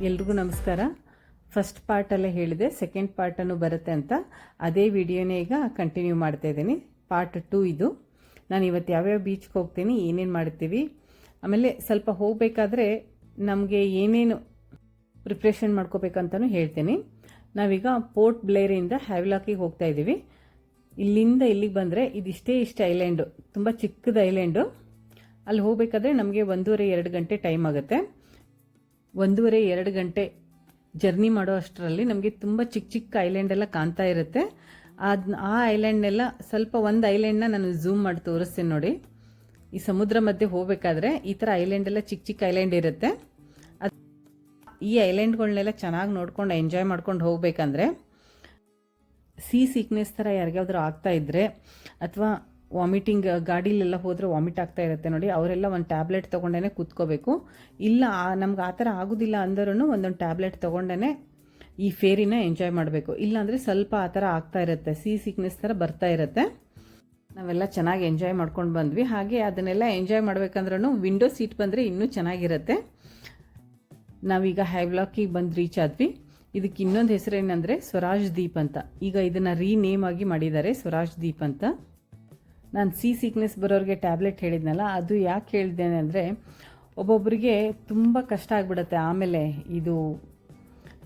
ಎಲ್ರಿಗೂ ನಮಸ್ಕಾರ. ಫಸ್ಟ್ ಪಾರ್ಟಲ್ಲೇ ಹೇಳಿದೆ, ಸೆಕೆಂಡ್ ಪಾರ್ಟನ್ನು ಬರುತ್ತೆ ಅಂತ. ಅದೇ ವಿಡಿಯೋನೇ ಈಗ ಕಂಟಿನ್ಯೂ ಮಾಡ್ತಾ ಇದ್ದೀನಿ. ಪಾರ್ಟ್ 2 ಇದು. ನಾನು ಇವತ್ತು ಯಾವ್ಯಾವ ಬೀಚ್ಗೆ ಹೋಗ್ತೀನಿ, ಏನೇನು ಮಾಡ್ತೀವಿ, ಆಮೇಲೆ ಸ್ವಲ್ಪ ಹೋಗಬೇಕಾದ್ರೆ ನಮಗೆ ಏನೇನು ಪ್ರಿಪ್ರೇಷನ್ ಮಾಡ್ಕೋಬೇಕಂತಲೂ ಹೇಳ್ತೀನಿ. ನಾವೀಗ ಪೋರ್ಟ್ ಬ್ಲೇರಿಂದ ಹ್ಯಾವ್ಲಾಕಿಗೆ ಹೋಗ್ತಾ ಇದ್ದೀವಿ. ಇಲ್ಲಿಂದ ಇಲ್ಲಿಗೆ ಬಂದರೆ ಇಷ್ಟೇ ಐಲ್ಯಾಂಡು, ತುಂಬ ಚಿಕ್ಕದ ಐಲ್ಯಾಂಡು. ಅಲ್ಲಿ ಹೋಗಬೇಕಾದ್ರೆ ನಮಗೆ 1.5-2 ಗಂಟೆ ಟೈಮ್ ಆಗುತ್ತೆ. 1.5-2 ಗಂಟೆ ಜರ್ನಿ ಮಾಡೋ ಅಷ್ಟರಲ್ಲಿ ನಮಗೆ ತುಂಬ ಚಿಕ್ಕ ಐಲ್ಯಾಂಡ್ ಎಲ್ಲ ಕಾಣ್ತಾ ಇರುತ್ತೆ. ಆ ಐಲ್ಯಾಂಡ್ನೆಲ್ಲ ಸ್ವಲ್ಪ ಒಂದು ಐಲ್ಯಾಂಡ್ನ ನಾನು ಝೂಮ್ ಮಾಡಿ ತೋರಿಸ್ತೀನಿ ನೋಡಿ. ಈ ಸಮುದ್ರ ಮಧ್ಯೆ ಹೋಗಬೇಕಾದ್ರೆ ಈ ಥರ ಐಲ್ಯಾಂಡ್ ಎಲ್ಲ ಚಿಕ್ಕ ಐಲ್ಯಾಂಡ್ ಇರುತ್ತೆ. ಈ ಐಲ್ಯಾಂಡ್ಗಳನ್ನೆಲ್ಲ ಚೆನ್ನಾಗಿ ನೋಡ್ಕೊಂಡು ಎಂಜಾಯ್ ಮಾಡ್ಕೊಂಡು ಹೋಗ್ಬೇಕಂದ್ರೆ, ಸಿಕ್ನೆಸ್ ಥರ ಯಾರಿಗಾದ್ರೂ ಆಗ್ತಾ ಇದ್ದರೆ ಅಥವಾ ವಾಮಿಟಿಂಗ್, ಗಾಡೀಲೆಲ್ಲ ಹೋದರೆ ವಾಮಿಟ್ ಆಗ್ತಾ ಇರುತ್ತೆ ನೋಡಿ, ಅವರೆಲ್ಲ ಒಂದು ಟ್ಯಾಬ್ಲೆಟ್ ತೊಗೊಂಡೇ ಕೂತ್ಕೋಬೇಕು. ಇಲ್ಲ ನಮ್ಗೆ ಆ ಥರ ಆಗೋದಿಲ್ಲ ಅಂದರೂ ಒಂದೊಂದು ಟ್ಯಾಬ್ಲೆಟ್ ತೊಗೊಂಡೇ ಈ ಫೇರಿನ ಎಂಜಾಯ್ ಮಾಡಬೇಕು. ಇಲ್ಲಾಂದರೆ ಸ್ವಲ್ಪ ಆ ಥರ ಆಗ್ತಾ ಇರುತ್ತೆ, ಸಿಕ್ನೆಸ್ ಥರ ಬರ್ತಾ ಇರುತ್ತೆ. ನಾವೆಲ್ಲ ಚೆನ್ನಾಗಿ ಎಂಜಾಯ್ ಮಾಡ್ಕೊಂಡು ಬಂದ್ವಿ. ಹಾಗೆ ಅದನ್ನೆಲ್ಲ ಎಂಜಾಯ್ ಮಾಡಬೇಕಂದ್ರೂ ವಿಂಡೋ ಸೀಟ್ ಬಂದರೆ ಇನ್ನೂ ಚೆನ್ನಾಗಿರುತ್ತೆ. ನಾವೀಗ ಹ್ಯಾವ್ಲಾಕಿಗೆ ಬಂದು ರೀಚ್ ಆದ್ವಿ. ಇದಕ್ಕೆ ಇನ್ನೊಂದು ಹೆಸರೇನೆಂದರೆ ಸ್ವರಾಜ್ ದ್ವೀಪ್ ಅಂತ. ಈಗ ಇದನ್ನು ರೀನೇಮ್ ಆಗಿ ಮಾಡಿದ್ದಾರೆ, ಸ್ವರಾಜ್ ದ್ವೀಪ್ ಅಂತ. ನಾನು ಸಿಕ್ನೆಸ್ ಬರೋರಿಗೆ ಟ್ಯಾಬ್ಲೆಟ್ ಹೇಳಿದ್ನಲ್ಲ, ಅದು ಯಾಕೆ ಹೇಳಿದ್ದೇನೆ ಅಂದರೆ, ಒಬ್ಬೊಬ್ಬರಿಗೆ ತುಂಬ ಕಷ್ಟ ಆಗಿಬಿಡುತ್ತೆ. ಆಮೇಲೆ ಇದು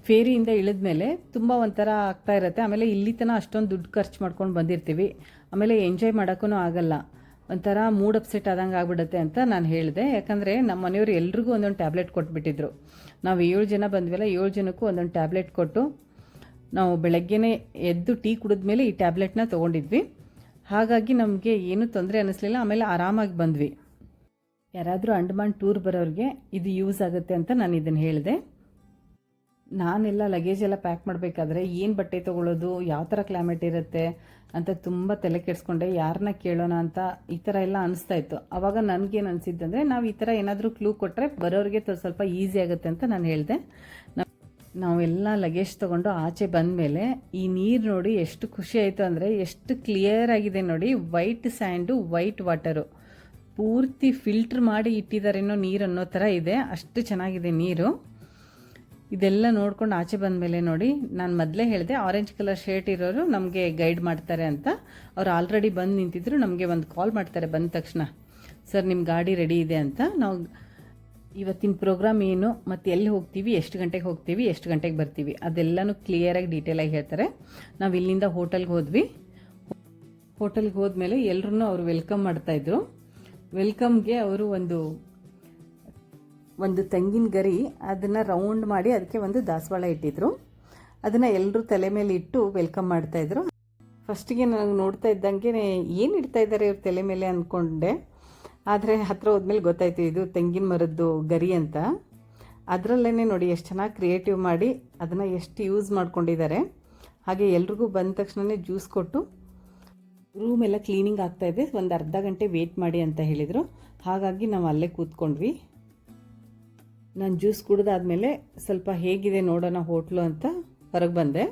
ಫೇರಿಯಿಂದ ಇಳಿದ್ಮೇಲೆ ತುಂಬ ಒಂಥರ ಆಗ್ತಾ ಇರುತ್ತೆ. ಆಮೇಲೆ ಇಲ್ಲಿ ತನಕ ಅಷ್ಟೊಂದು ದುಡ್ಡು ಖರ್ಚು ಮಾಡ್ಕೊಂಡು ಬಂದಿರ್ತೀವಿ, ಆಮೇಲೆ ಎಂಜಾಯ್ ಮಾಡೋಕ್ಕೂ ಆಗಲ್ಲ, ಒಂಥರ ಮೂಡ್ ಅಪ್ಸೆಟ್ ಆದಂಗೆ ಆಗಿಬಿಡುತ್ತೆ ಅಂತ ನಾನು ಹೇಳಿದೆ. ಯಾಕಂದರೆ ನಮ್ಮ ಮನೆಯವರು ಎಲ್ರಿಗೂ ಒಂದೊಂದು ಟ್ಯಾಬ್ಲೆಟ್ ಕೊಟ್ಬಿಟ್ಟಿದ್ರು. ನಾವು 7 ಜನ ಬಂದ್ವಲ್ಲ, 7 ಜನಕ್ಕೂ ಒಂದೊಂದು ಟ್ಯಾಬ್ಲೆಟ್ ಕೊಟ್ಟು ನಾವು ಬೆಳಗ್ಗೆನೇ ಎದ್ದು ಟೀ ಕುಡಿದ್ಮೇಲೆ ಈ ಟ್ಯಾಬ್ಲೆಟ್ನ ತೊಗೊಂಡಿದ್ವಿ. ಹಾಗಾಗಿ ನಮಗೆ ಏನೂ ತೊಂದರೆ ಅನ್ನಿಸ್ಲಿಲ್ಲ. ಆಮೇಲೆ ಆರಾಮಾಗಿ ಬಂದ್ವಿ. ಯಾರಾದರೂ ಅಂಡಮಾನ್ ಟೂರ್ ಬರೋರಿಗೆ ಇದು ಯೂಸ್ ಆಗುತ್ತೆ ಅಂತ ನಾನು ಇದನ್ನು ಹೇಳಿದೆ. ನಾನೆಲ್ಲ ಲಗೇಜ್ ಎಲ್ಲ ಪ್ಯಾಕ್ ಮಾಡಬೇಕಾದ್ರೆ ಏನು ಬಟ್ಟೆ ತೊಗೊಳ್ಳೋದು, ಯಾವ ಥರ ಕ್ಲೈಮೇಟ್ ಇರುತ್ತೆ ಅಂತ ತುಂಬ ತಲೆ ಕೆಡಿಸ್ಕೊಂಡೆ. ಯಾರನ್ನ ಕೇಳೋಣ ಅಂತ ಈ ಥರ ಎಲ್ಲ ಅನಿಸ್ತಾ ಇತ್ತು. ಆವಾಗ ನನಗೇನು ಅನಿಸಿದ್ದಂದರೆ, ನಾವು ಈ ಥರ ಏನಾದರೂ ಕ್ಲೂ ಕೊಟ್ಟರೆ ಬರೋರಿಗೆ ಸ್ವಲ್ಪ ಈಸಿ ಆಗುತ್ತೆ ಅಂತ ನಾನು ಹೇಳಿದೆ. ನಾವೆಲ್ಲ ಲಗೇಜ್ ತೊಗೊಂಡು ಆಚೆ ಬಂದಮೇಲೆ ಈ ನೀರು ನೋಡಿ ಎಷ್ಟು ಖುಷಿ ಆಯಿತು ಅಂದರೆ, ಎಷ್ಟು ಕ್ಲಿಯರ್ ಆಗಿದೆ ನೋಡಿ. ವೈಟ್ ಸ್ಯಾಂಡು, ವೈಟ್ ವಾಟರು, ಪೂರ್ತಿ ಫಿಲ್ಟ್ರ್ ಮಾಡಿ ಇಟ್ಟಿದ್ದಾರೇನೋ ನೀರು ಅನ್ನೋ ಥರ ಇದೆ. ಅಷ್ಟು ಚೆನ್ನಾಗಿದೆ ನೀರು. ಇದೆಲ್ಲ ನೋಡ್ಕೊಂಡು ಆಚೆ ಬಂದಮೇಲೆ ನೋಡಿ, ನಾನು ಮೊದಲೇ ಹೇಳಿದೆ ಆರೆಂಜ್ ಕಲರ್ ಶರ್ಟ್ ಇರೋರು ನಮಗೆ ಗೈಡ್ ಮಾಡ್ತಾರೆ ಅಂತ. ಅವ್ರು ಆಲ್ರೆಡಿ ಬಂದು ನಿಂತಿದ್ರು. ನಮಗೆ ಒಂದು ಕಾಲ್ ಮಾಡ್ತಾರೆ ಬಂದ ತಕ್ಷಣ, ಸರ್ ನಿಮ್ಮ ಗಾಡಿ ರೆಡಿ ಇದೆ ಅಂತ. ನಾವು ಇವತ್ತಿನ ಪ್ರೋಗ್ರಾಮ್ ಏನು ಮತ್ತು ಎಲ್ಲಿ ಹೋಗ್ತೀವಿ, ಎಷ್ಟು ಗಂಟೆಗೆ ಹೋಗ್ತೀವಿ, ಎಷ್ಟು ಗಂಟೆಗೆ ಬರ್ತೀವಿ, ಅದೆಲ್ಲನೂ ಕ್ಲಿಯರಾಗಿ ಡೀಟೇಲಾಗಿ ಹೇಳ್ತಾರೆ. ನಾವು ಇಲ್ಲಿಂದ ಹೋಟೆಲ್ಗೆ ಹೋದ್ವಿ. ಹೋಟೆಲ್ಗೆ ಹೋದ್ಮೇಲೆ ಎಲ್ಲರೂ ಅವರು ವೆಲ್ಕಮ್ ಮಾಡ್ತಾಯಿದ್ರು. ವೆಲ್ಕಮ್ಗೆ ಅವರು ಒಂದು ತೆಂಗಿನ ಗರಿ, ಅದನ್ನು ರೌಂಡ್ ಮಾಡಿ ಅದಕ್ಕೆ ಒಂದು ದಾಸವಾಳ ಇಟ್ಟಿದ್ರು. ಅದನ್ನು ಎಲ್ಲರೂ ತಲೆ ಮೇಲೆ ಇಟ್ಟು ವೆಲ್ಕಮ್ ಮಾಡ್ತಾಯಿದ್ರು. ಫಸ್ಟಿಗೆ ನನಗೆ ನೋಡ್ತಾ ಇದ್ದಂಗೆ ಏನು ಇಡ್ತಾ ಇದ್ದಾರೆ ಇವ್ರ ತಲೆ ಮೇಲೆ ಅಂದ್ಕೊಂಡೆ. ಆದರೆ ಹತ್ತಿರ ಹೋದ್ಮೇಲೆ ಗೊತ್ತಾಯಿತು ಇದು ತೆಂಗಿನ ಮರದ್ದು ಗರಿ ಅಂತ. ಅದರಲ್ಲೇ ನೋಡಿ ಎಷ್ಟು ಚೆನ್ನಾಗಿ ಕ್ರಿಯೇಟಿವ್ ಮಾಡಿ ಅದನ್ನು ಎಷ್ಟು ಯೂಸ್ ಮಾಡ್ಕೊಂಡಿದ್ದಾರೆ. ಹಾಗೆ ಎಲ್ರಿಗೂ ಬಂದ ತಕ್ಷಣವೇ ಜ್ಯೂಸ್ ಕೊಟ್ಟು ರೂಮ್ ಎಲ್ಲ ಕ್ಲೀನಿಂಗ್ ಆಗ್ತಾಯಿದೆ, ಒಂದು ಅರ್ಧ ಗಂಟೆ ವೇಟ್ ಮಾಡಿ ಅಂತ ಹೇಳಿದರು. ಹಾಗಾಗಿ ನಾವು ಅಲ್ಲೇ ಕೂತ್ಕೊಂಡ್ವಿ. ನಾನು ಜ್ಯೂಸ್ ಕುಡಿದಾದ್ಮೇಲೆ ಸ್ವಲ್ಪ ಹೇಗಿದೆ ನೋಡೋಣ ಹೋಟ್ಲು ಅಂತ ಹೊರಗೆ ಬಂದೆ.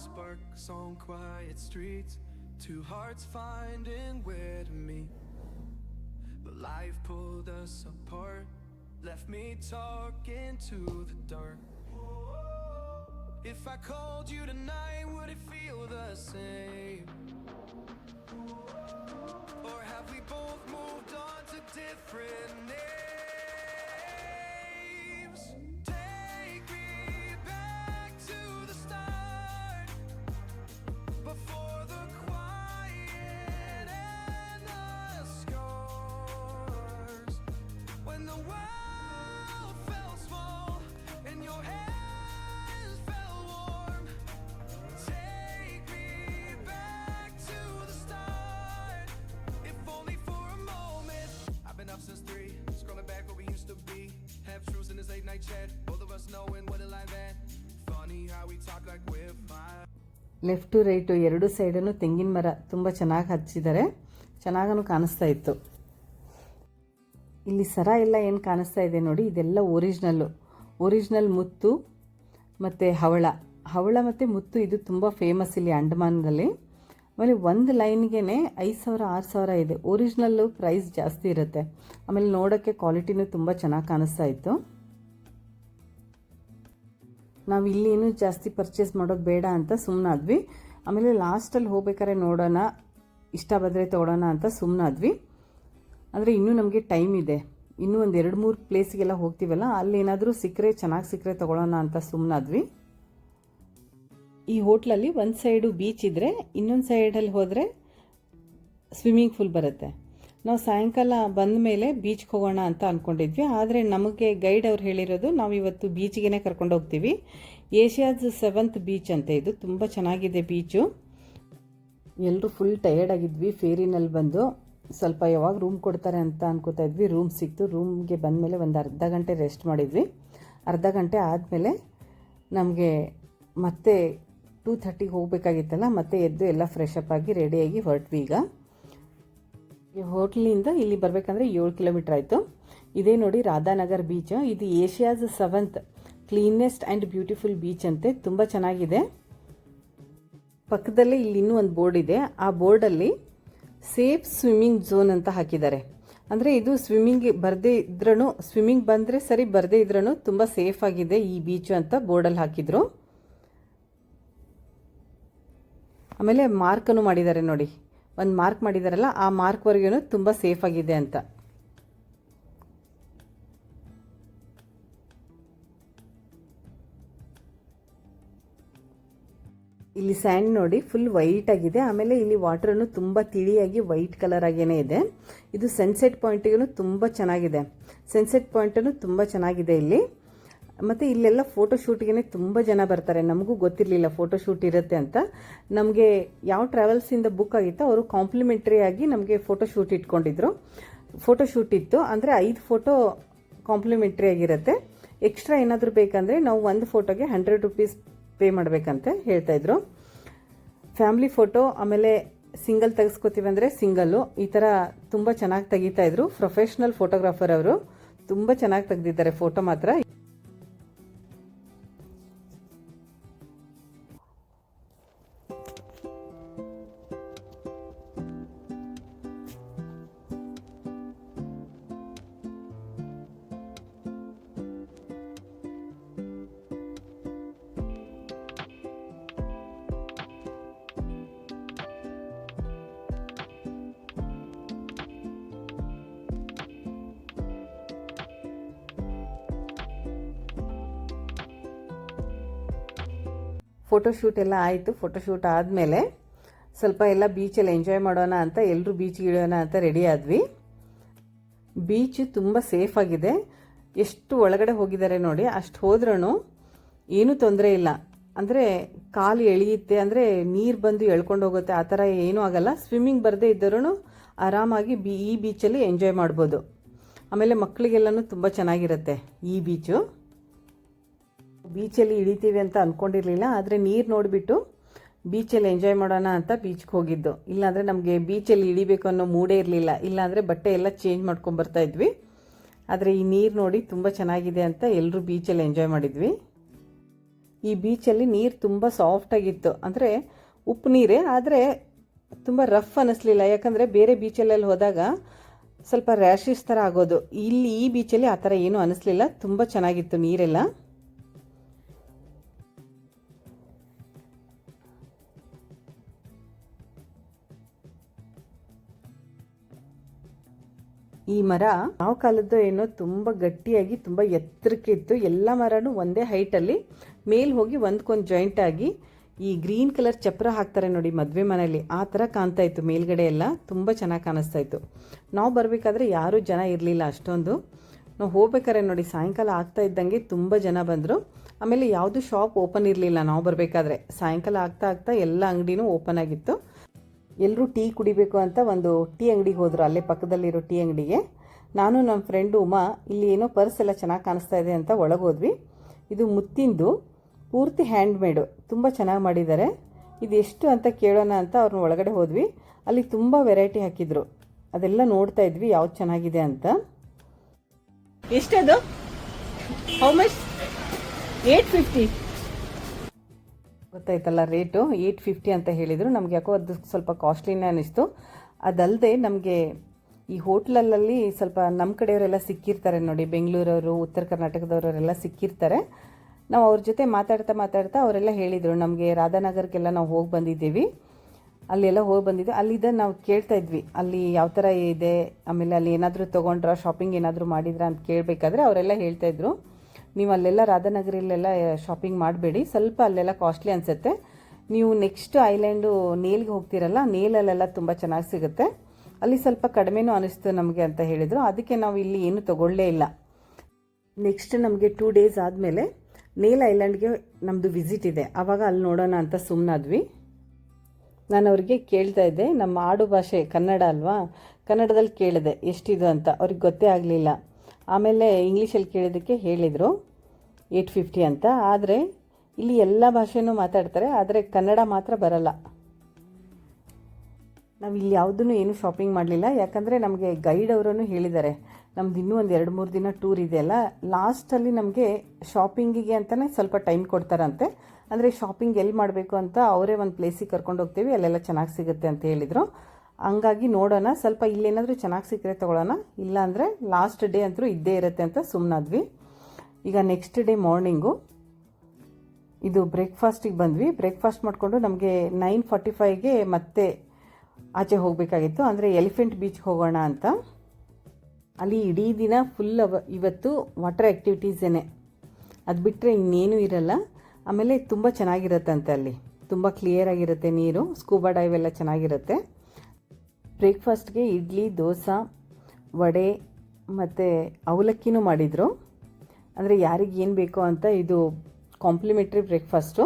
Sparks on quiet streets, two hearts finding where to meet, but life pulled us apart, left me talking to the dark. If I called you tonight, would it feel the same, or have we both moved on to different names? Before the quiet and the scars, when the world fell small and your hands fell warm, take me back to the start, if only for a moment. I've been up since 3, scrolling back where we used to be, half truths in this late night chat, both of us knowing what it like that. Funny how we talk like we're fine. Left right ಎರಡು ಸೈಡನ್ನು ತೆಂಗಿನ ಮರ ತುಂಬ ಚೆನ್ನಾಗಿ ಹಚ್ಚಿದ್ದಾರೆ, ಚೆನ್ನಾಗೂ ಕಾಣಿಸ್ತಾ ಇತ್ತು. ಇಲ್ಲಿ ಸರ ಎಲ್ಲ ಏನು ಕಾಣಿಸ್ತಾ ಇದೆ ನೋಡಿ, ಇದೆಲ್ಲ ಒರಿಜಿನಲ್ ಮುತ್ತು ಮತ್ತು ಹವಳ ಮತ್ತು ಮುತ್ತು ಇದು ತುಂಬ ಫೇಮಸ್ ಇಲ್ಲಿ ಅಂಡಮಾನ್ದಲ್ಲಿ. ಆಮೇಲೆ ಒಂದು ಲೈನ್ಗೆ 5,000 6,000 ಇದೆ. ಒರಿಜಿನಲ್ಲು ಪ್ರೈಸ್ ಜಾಸ್ತಿ ಇರುತ್ತೆ. ಆಮೇಲೆ ನೋಡೋಕ್ಕೆ ಕ್ವಾಲಿಟಿನೂ ತುಂಬ ಚೆನ್ನಾಗಿ ಕಾಣಿಸ್ತಾ ಇತ್ತು. ನಾವು ಇಲ್ಲೇನು ಜಾಸ್ತಿ ಪರ್ಚೇಸ್ ಮಾಡೋದು ಬೇಡ ಅಂತ ಸುಮ್ಮನಾದ್ವಿ. ಆಮೇಲೆ ಲಾಸ್ಟಲ್ಲಿ ಹೋಗ್ಬೇಕಾದ್ರೆ ನೋಡೋಣ, ಇಷ್ಟ ಬಂದರೆ ತೊಗೊಳೋಣ ಅಂತ ಸುಮ್ಮನಾದ್ವಿ. ಅಂದರೆ ಇನ್ನೂ ನಮಗೆ ಟೈಮ್ ಇದೆ. ಇನ್ನೂ ಒಂದು 2-3 ಪ್ಲೇಸ್ಗೆಲ್ಲ ಹೋಗ್ತೀವಲ್ಲ, ಅಲ್ಲೇನಾದರೂ ಸಿಕ್ಕರೆ ಚೆನ್ನಾಗಿ ಸಿಕ್ಕರೆ ತೊಗೊಳೋಣ ಅಂತ ಸುಮ್ಮನಾದ್ವಿ. ಈ ಹೋಟ್ಲಲ್ಲಿ ಒಂದು ಸೈಡು ಬೀಚ್ ಇದ್ದರೆ ಇನ್ನೊಂದು ಸೈಡಲ್ಲಿ ಹೋದರೆ ಸ್ವಿಮ್ಮಿಂಗ್ ಪೂಲ್ ಬರುತ್ತೆ. ನಾವು ಸಾಯಂಕಾಲ ಬಂದ ಮೇಲೆ ಬೀಚ್ಗೆ ಹೋಗೋಣ ಅಂತ ಅಂದ್ಕೊಂಡಿದ್ವಿ. ಆದರೆ ನಮಗೆ ಗೈಡ್ ಅವ್ರು ಹೇಳಿರೋದು ನಾವು ಇವತ್ತು ಬೀಚ್ಗೆ ಕರ್ಕೊಂಡು ಹೋಗ್ತೀವಿ. ಏಷ್ಯಾಸ್ 7th ಬೀಚ್ ಅಂತ ಇದು. ತುಂಬ ಚೆನ್ನಾಗಿದೆ ಬೀಚು. ಎಲ್ಲರೂ ಫುಲ್ ಟಯರ್ಡ್ ಆಗಿದ್ವಿ. ಫೇರಿನಲ್ಲಿ ಬಂದು ಸ್ವಲ್ಪ ಯಾವಾಗ ರೂಮ್ ಕೊಡ್ತಾರೆ ಅಂತ ಅನ್ಕೋತಾ ಇದ್ವಿ. ರೂಮ್ ಸಿಕ್ತು. ರೂಮ್ಗೆ ಬಂದಮೇಲೆ ಒಂದು ಅರ್ಧ ಗಂಟೆ ರೆಸ್ಟ್ ಮಾಡಿದ್ವಿ. ಅರ್ಧ ಗಂಟೆ ಆದಮೇಲೆ ನಮಗೆ ಮತ್ತೆ 2:30ಗೆ ಹೋಗಬೇಕಾಗಿತ್ತಲ್ಲ, ಮತ್ತೆ ಎದ್ದು ಎಲ್ಲ ಫ್ರೆಶ್ ಅಪ್ ಆಗಿ ರೆಡಿಯಾಗಿ ಹೊರಟ್ವಿ. ಈಗ ಈ ಹೋಟ್ಲಿಂದ ಇಲ್ಲಿ ಬರಬೇಕಂದ್ರೆ 7 ಕಿಲೋಮೀಟರ್ ಆಯಿತು. ಇದೇ ನೋಡಿ ರಾಧಾನಗರ್ ಬೀಚ್. ಇದು Asia's 7th cleanest and beautiful beach ಅಂತೆ. ತುಂಬ ಚೆನ್ನಾಗಿದೆ. ಪಕ್ಕದಲ್ಲೇ ಇಲ್ಲಿ ಇನ್ನೂ ಒಂದು ಬೋರ್ಡ್ ಇದೆ. ಆ ಬೋರ್ಡಲ್ಲಿ ಸೇಫ್ ಸ್ವಿಮ್ಮಿಂಗ್ ಝೋನ್ ಅಂತ ಹಾಕಿದ್ದಾರೆ. ಅಂದರೆ ಇದು ಸ್ವಿಮ್ಮಿಂಗ್ ಬರದೇ ಇದ್ರೂ, ಸ್ವಿಮ್ಮಿಂಗ್ ಬಂದರೆ ಸರಿ, ಬರದೇ ಇದ್ರೂ ತುಂಬ ಸೇಫ್ ಆಗಿದೆ ಈ ಬೀಚು ಅಂತ ಬೋರ್ಡಲ್ಲಿ ಹಾಕಿದ್ರು. ಆಮೇಲೆ ಮಾರ್ಕನ್ನು ಮಾಡಿದ್ದಾರೆ ನೋಡಿ. ಒಂದು ಮಾರ್ಕ್ ಮಾಡಿದಾರಲ್ಲ, ಆ ಮಾರ್ಕ್ವರೆಗೂ ತುಂಬ ಸೇಫ್ ಆಗಿದೆ ಅಂತ. ಇಲ್ಲಿ ಸ್ಯಾಂಡ್ ನೋಡಿ ಫುಲ್ ವೈಟ್ ಆಗಿದೆ. ಆಮೇಲೆ ಇಲ್ಲಿ ವಾಟರನ್ನು ತುಂಬ ತಿಳಿಯಾಗಿ ವೈಟ್ ಕಲರ್ ಆಗೇನೆ ಇದೆ. ಇದು ಸನ್ಸೆಟ್ ಪಾಯಿಂಟಿಗೂ ತುಂಬ ಚೆನ್ನಾಗಿದೆ. ಸನ್ಸೆಟ್ ಪಾಯಿಂಟನ್ನು ತುಂಬ ಚೆನ್ನಾಗಿದೆ ಇಲ್ಲಿ. ಮತ್ತು ಇಲ್ಲೆಲ್ಲ ಫೋಟೋಶೂಟ್ಗೆ ತುಂಬ ಜನ ಬರ್ತಾರೆ. ನಮಗೂ ಗೊತ್ತಿರಲಿಲ್ಲ ಫೋಟೋಶೂಟ್ ಇರುತ್ತೆ ಅಂತ. ನಮಗೆ ಯಾವ ಟ್ರಾವೆಲ್ಸಿಂದ ಬುಕ್ ಆಗಿತ್ತೋ ಅವರು ಕಾಂಪ್ಲಿಮೆಂಟ್ರಿ ಆಗಿ ನಮಗೆ ಫೋಟೋಶೂಟ್ ಇಟ್ಕೊಂಡಿದ್ರು. ಫೋಟೋಶೂಟ್ ಇತ್ತು ಅಂದರೆ 5 ಫೋಟೋ ಕಾಂಪ್ಲಿಮೆಂಟ್ರಿ ಆಗಿರುತ್ತೆ. ಎಕ್ಸ್ಟ್ರಾ ಏನಾದರೂ ಬೇಕಂದರೆ ನಾವು ಒಂದು ಫೋಟೋಗೆ 100 ರೂಪೀಸ್ ಪೇ ಮಾಡಬೇಕಂತ ಹೇಳ್ತಾಯಿದ್ರು. ಫ್ಯಾಮ್ಲಿ ಫೋಟೋ ಆಮೇಲೆ ಸಿಂಗಲ್ ತೆಗೆಸ್ಕೋತೀವಿ ಅಂದರೆ ಸಿಂಗಲ್ಲು, ಈ ಥರ ತುಂಬ ಚೆನ್ನಾಗಿ ತೆಗಿತಾಯಿದ್ರು. ಪ್ರೊಫೆಷ್ನಲ್ ಫೋಟೋಗ್ರಾಫರ್ ಅವರು ತುಂಬ ಚೆನ್ನಾಗಿ ತೆಗೆದಿದ್ದಾರೆ ಫೋಟೋ ಮಾತ್ರ. ಫೋಟೋಶೂಟ್ ಎಲ್ಲ ಆಯಿತು. ಫೋಟೋಶೂಟ್ ಆದಮೇಲೆ ಸ್ವಲ್ಪ ಎಲ್ಲ ಬೀಚಲ್ಲಿ ಎಂಜಾಯ್ ಮಾಡೋಣ ಅಂತ ಎಲ್ಲರೂ ಬೀಚ್ಗೆ ಇಳಿಯೋಣ ಅಂತ ರೆಡಿ ಆದ್ವಿ. ಬೀಚ್ ತುಂಬ ಸೇಫ್ ಆಗಿದೆ. ಎಷ್ಟು ಒಳಗಡೆ ಹೋಗಿದ್ದಾರೆ ನೋಡಿ. ಅಷ್ಟು ಹೋದ್ರೂ ಏನೂ ತೊಂದರೆ ಇಲ್ಲ. ಅಂದರೆ ಕಾಲು ಎಳೆಯುತ್ತೆ, ಅಂದರೆ ನೀರು ಬಂದು ಎಳ್ಕೊಂಡು ಹೋಗುತ್ತೆ, ಆ ಥರ ಏನೂ ಆಗಲ್ಲ. ಸ್ವಿಮ್ಮಿಂಗ್ ಬರದೇ ಇದ್ದರೂ ಆರಾಮಾಗಿ ಈ ಬೀಚಲ್ಲಿ ಎಂಜಾಯ್ ಮಾಡ್ಬೋದು. ಆಮೇಲೆ ಮಕ್ಕಳಿಗೆಲ್ಲನೂ ತುಂಬ ಚೆನ್ನಾಗಿರುತ್ತೆ ಈ ಬೀಚು. ಬೀಚಲ್ಲಿ ಇಳಿತೀವಿ ಅಂತ ಅಂದ್ಕೊಂಡಿರಲಿಲ್ಲ, ಆದರೆ ನೀರು ನೋಡಿಬಿಟ್ಟು ಬೀಚಲ್ಲಿ ಎಂಜಾಯ್ ಮಾಡೋಣ ಅಂತ ಬೀಚ್ಗೆ ಹೋಗಿದ್ದು. ಇಲ್ಲಾಂದರೆ ನಮಗೆ ಬೀಚಲ್ಲಿ ಇಳಿಬೇಕು ಅನ್ನೋ ಮೂಡೇ ಇರಲಿಲ್ಲ. ಇಲ್ಲಾಂದರೆ ಬಟ್ಟೆ ಎಲ್ಲ ಚೇಂಜ್ ಮಾಡ್ಕೊಂಬರ್ತಾ ಇದ್ವಿ. ಆದರೆ ಈ ನೀರು ನೋಡಿ ತುಂಬ ಚೆನ್ನಾಗಿದೆ ಅಂತ ಎಲ್ಲರೂ ಬೀಚಲ್ಲಿ ಎಂಜಾಯ್ ಮಾಡಿದ್ವಿ. ಈ ಬೀಚಲ್ಲಿ ನೀರು ತುಂಬ ಸಾಫ್ಟಾಗಿತ್ತು. ಅಂದರೆ ಉಪ್ಪು ನೀರೇ, ಆದರೆ ತುಂಬ ರಫ್ ಅನ್ನಿಸ್ಲಿಲ್ಲ. ಯಾಕಂದರೆ ಬೇರೆ ಬೀಚಲ್ಲೆಲ್ಲ ಹೋದಾಗ ಸ್ವಲ್ಪ ರ್ಯಾಷಸ್ ಥರ ಆಗೋದು. ಇಲ್ಲಿ ಈ ಬೀಚಲ್ಲಿ ಆ ಥರ ಏನೂ ಅನ್ನಿಸ್ಲಿಲ್ಲ. ತುಂಬ ಚೆನ್ನಾಗಿತ್ತು ನೀರೆಲ್ಲ. ಈ ಮರ ಯಾವ ಕಾಲದ್ದು ಏನೋ ತುಂಬ ಗಟ್ಟಿಯಾಗಿ ತುಂಬ ಎತ್ತರಕ್ಕೆ ಇತ್ತು. ಎಲ್ಲ ಮರನೂ ಒಂದೇ ಹೈಟಲ್ಲಿ ಮೇಲ್ ಹೋಗಿ ಒಂದ್ಕೊಂದು ಜಾಯಿಂಟ್ ಆಗಿ ಈ ಗ್ರೀನ್ ಕಲರ್ ಚಪ್ರ ಹಾಕ್ತಾರೆ ನೋಡಿ ಮದುವೆ ಮನೆಯಲ್ಲಿ, ಆ ಥರ ಕಾಣ್ತಾ ಇತ್ತು ಮೇಲ್ಗಡೆ ಎಲ್ಲ. ತುಂಬ ಚೆನ್ನಾಗಿ ಕಾಣಿಸ್ತಾ ಇತ್ತು. ನಾವು ಬರಬೇಕಾದ್ರೆ ಯಾರೂ ಜನ ಇರಲಿಲ್ಲ ಅಷ್ಟೊಂದು. ನಾವು ಹೋಗ್ಬೇಕಾದ್ರೆ ನೋಡಿ ಸಾಯಂಕಾಲ ಆಗ್ತಾ ಇದ್ದಂಗೆ ತುಂಬ ಜನ ಬಂದರು. ಆಮೇಲೆ ಯಾವುದು ಶಾಪ್ ಓಪನ್ ಇರಲಿಲ್ಲ ನಾವು ಬರಬೇಕಾದ್ರೆ. ಸಾಯಂಕಾಲ ಆಗ್ತಾ ಎಲ್ಲ ಅಂಗಡಿನೂ ಓಪನ್ ಆಗಿತ್ತು. ಎಲ್ಲರೂ ಟೀ ಕುಡಿಬೇಕು ಅಂತ ಒಂದು ಟೀ ಅಂಗಡಿಗೆ ಹೋದರು, ಅಲ್ಲೇ ಪಕ್ಕದಲ್ಲಿರೋ ಟೀ ಅಂಗಡಿಗೆ. ನಾನು ನಮ್ಮ ಫ್ರೆಂಡು ಉಮಾ ಇಲ್ಲಿ ಏನೋ ಪರ್ಸ್ ಎಲ್ಲ ಚೆನ್ನಾಗಿ ಕಾಣಿಸ್ತಾ ಇದೆ ಅಂತ ಒಳಗೋದ್ವಿ. ಇದು ಮುತ್ತಿಂದು ಪೂರ್ತಿ ಹ್ಯಾಂಡ್ ಮೇಡು, ತುಂಬ ಚೆನ್ನಾಗಿ ಮಾಡಿದ್ದಾರೆ. ಇದು ಎಷ್ಟು ಅಂತ ಕೇಳೋಣ ಅಂತ ಅವ್ರನ್ನ ಒಳಗಡೆ ಹೋದ್ವಿ. ಅಲ್ಲಿ ತುಂಬ ವೆರೈಟಿ ಹಾಕಿದ್ರು. ಅದೆಲ್ಲ ನೋಡ್ತಾ ಇದ್ವಿ ಯಾವ್ದು ಚೆನ್ನಾಗಿದೆ ಅಂತ. ಎಷ್ಟದು? How much? 850. ಗೊತ್ತಾಯ್ತಲ್ಲ ರೇಟು 850 ಅಂತ ಹೇಳಿದರು. ನಮಗೆ ಯಾಕೋ ಅದು ಸ್ವಲ್ಪ ಕಾಸ್ಟ್ಲಿನೇ ಅನ್ನಿಸ್ತು. ಅದಲ್ಲದೆ ನಮಗೆ ಈ ಹೋಟ್ಲಲ್ಲಿ ಸ್ವಲ್ಪ ನಮ್ಮ ಕಡೆಯವರೆಲ್ಲ ಸಿಕ್ಕಿರ್ತಾರೆ ನೋಡಿ, ಬೆಂಗಳೂರವರು, ಉತ್ತರ ಕರ್ನಾಟಕದವರೆಲ್ಲ ಸಿಕ್ಕಿರ್ತಾರೆ. ನಾವು ಅವ್ರ ಜೊತೆ ಮಾತಾಡ್ತಾ ಅವರೆಲ್ಲ ಹೇಳಿದರು, ನಮಗೆ ರಾಧಾನಗರಕ್ಕೆಲ್ಲ ನಾವು ಹೋಗಿ ಬಂದಿದ್ದೀವಿ, ಅಲ್ಲೆಲ್ಲ ಹೋಗಿ ಬಂದಿದ್ವಿ, ಅಲ್ಲಿದ್ದ ನಾವು ಕೇಳ್ತಾ ಇದ್ವಿ ಅಲ್ಲಿ ಯಾವ ಥರ ಇದೆ, ಆಮೇಲೆ ಅಲ್ಲಿ ಏನಾದರೂ ತೊಗೊಂಡ್ರ, ಶಾಪಿಂಗ್ ಏನಾದರೂ ಮಾಡಿದ್ರಾ ಅಂತ ಕೇಳಬೇಕಾದ್ರೆ ಅವರೆಲ್ಲ ಹೇಳ್ತಾಯಿದ್ರು, ನೀವು ಅಲ್ಲೆಲ್ಲ ರಾಧಾನಗರಲ್ಲೆಲ್ಲ ಶಾಪಿಂಗ್ ಮಾಡಬೇಡಿ, ಸ್ವಲ್ಪ ಅಲ್ಲೆಲ್ಲ ಕಾಸ್ಟ್ಲಿ ಅನಿಸುತ್ತೆ, ನೀವು ನೆಕ್ಸ್ಟ್ ಐಲ್ಯಾಂಡು ನೇಲ್ಗೆ ಹೋಗ್ತೀರಲ್ಲ, ನೇಲಲ್ಲೆಲ್ಲ ತುಂಬ ಚೆನ್ನಾಗಿ ಸಿಗುತ್ತೆ, ಅಲ್ಲಿ ಸ್ವಲ್ಪ ಕಡಿಮೆನೂ ಅನಿಸ್ತು ನಮಗೆ ಅಂತ ಹೇಳಿದರು. ಅದಕ್ಕೆ ನಾವು ಇಲ್ಲಿ ಏನೂ ತೊಗೊಳ್ಳೇ ಇಲ್ಲ. ನೆಕ್ಸ್ಟ್ ನಮಗೆ 2 days ಆದಮೇಲೆ ನೇಲ್ ಐಲ್ಯಾಂಡ್ಗೆ ನಮ್ಮದು ವಿಸಿಟ್ ಇದೆ, ಆವಾಗ ಅಲ್ಲಿ ನೋಡೋಣ ಅಂತ ಸುಮ್ಮನಾದ್ವಿ. ನಾನು ಅವ್ರಿಗೆ ಕೇಳ್ತಾ ಇದ್ದೆ, ನಮ್ಮ ಆಡು ಭಾಷೆ ಕನ್ನಡ ಅಲ್ವಾ, ಕನ್ನಡದಲ್ಲಿ ಕೇಳಿದೆ ಎಷ್ಟಿದು ಅಂತ, ಅವ್ರಿಗೆ ಗೊತ್ತೇ ಆಗಲಿಲ್ಲ. ಆಮೇಲೆ ಇಂಗ್ಲೀಷಲ್ಲಿ ಕೇಳಿದ್ದಕ್ಕೆ ಹೇಳಿದರು 850 ಅಂತ. ಆದರೆ ಇಲ್ಲಿ ಎಲ್ಲ ಭಾಷೆನೂ ಮಾತಾಡ್ತಾರೆ, ಆದರೆ ಕನ್ನಡ ಮಾತ್ರ ಬರಲ್ಲ. ನಾವು ಇಲ್ಲಿ ಯಾವುದೂ ಏನು ಶಾಪಿಂಗ್ ಮಾಡಲಿಲ್ಲ, ಯಾಕಂದರೆ ನಮಗೆ ಗೈಡ್ ಅವರನ್ನು ಹೇಳಿದ್ದಾರೆ, ನಮ್ದು ಇನ್ನೂ ಒಂದು 2-3 ದಿನ ಟೂರ್ ಇದೆಯಲ್ಲ, ಲಾಸ್ಟಲ್ಲಿ ನಮಗೆ ಶಾಪಿಂಗಿಗೆ ಅಂತಲೇ ಸ್ವಲ್ಪ ಟೈಮ್ ಕೊಡ್ತಾರಂತೆ. ಅಂದರೆ ಶಾಪಿಂಗ್ ಎಲ್ಲಿ ಮಾಡಬೇಕು ಅಂತ ಅವರೇ ಒಂದು ಪ್ಲೇಸಿಗೆ ಕರ್ಕೊಂಡು ಹೋಗ್ತೀವಿ, ಅಲ್ಲೆಲ್ಲ ಚೆನ್ನಾಗಿ ಸಿಗುತ್ತೆ ಅಂತ ಹೇಳಿದರು. ಹಂಗಾಗಿ ನೋಡೋಣ, ಸ್ವಲ್ಪ ಇಲ್ಲೇನಾದರೂ ಚೆನ್ನಾಗಿ ಸಿಕ್ಕರೆ ತೊಗೊಳ್ಳೋಣ, ಇಲ್ಲಾಂದರೆ ಲಾಸ್ಟ್ ಡೇ ಅಂತೂ ಇದ್ದೇ ಇರುತ್ತೆ ಅಂತ ಸುಮ್ಮನಾದ್ವಿ. ಈಗ ನೆಕ್ಸ್ಟ್ ಡೇ ಮಾರ್ನಿಂಗು ಇದು ಬ್ರೇಕ್ಫಾಸ್ಟಿಗೆ ಬಂದ್ವಿ. ಬ್ರೇಕ್ಫಾಸ್ಟ್ ಮಾಡಿಕೊಂಡು ನಮಗೆ 9:45ಗೆ ಮತ್ತೆ ಆಚೆ ಹೋಗಬೇಕಾಗಿತ್ತು, ಅಂದರೆ ಎಲಿಫೆಂಟ್ ಬೀಚ್ಗೆ ಹೋಗೋಣ ಅಂತ. ಅಲ್ಲಿ ಇಡೀ ದಿನ ಫುಲ್ ಇವತ್ತು ವಾಟರ್ ಆ್ಯಕ್ಟಿವಿಟೀಸೇನೆ, ಅದು ಬಿಟ್ಟರೆ ಇನ್ನೇನೂ ಇರಲ್ಲ. ಆಮೇಲೆ ತುಂಬ ಚೆನ್ನಾಗಿರುತ್ತಂತೆ, ಅಲ್ಲಿ ತುಂಬ ಕ್ಲಿಯರಾಗಿರುತ್ತೆ ನೀರು, ಸ್ಕೂಬಾ ಡೈವ್ ಎಲ್ಲ ಚೆನ್ನಾಗಿರುತ್ತೆ. ಬ್ರೇಕ್ಫಾಸ್ಟ್ಗೆ ಇಡ್ಲಿ, ದೋಸೆ, ವಡೆ ಮತ್ತು ಅವಲಕ್ಕಿನೂ ಮಾಡಿದರು. ಅಂದರೆ ಯಾರಿಗೆ ಏನು ಬೇಕೋ ಅಂತ ಇದು ಕಾಂಪ್ಲಿಮೆಂಟ್ರಿ ಬ್ರೇಕ್ಫಾಸ್ಟು,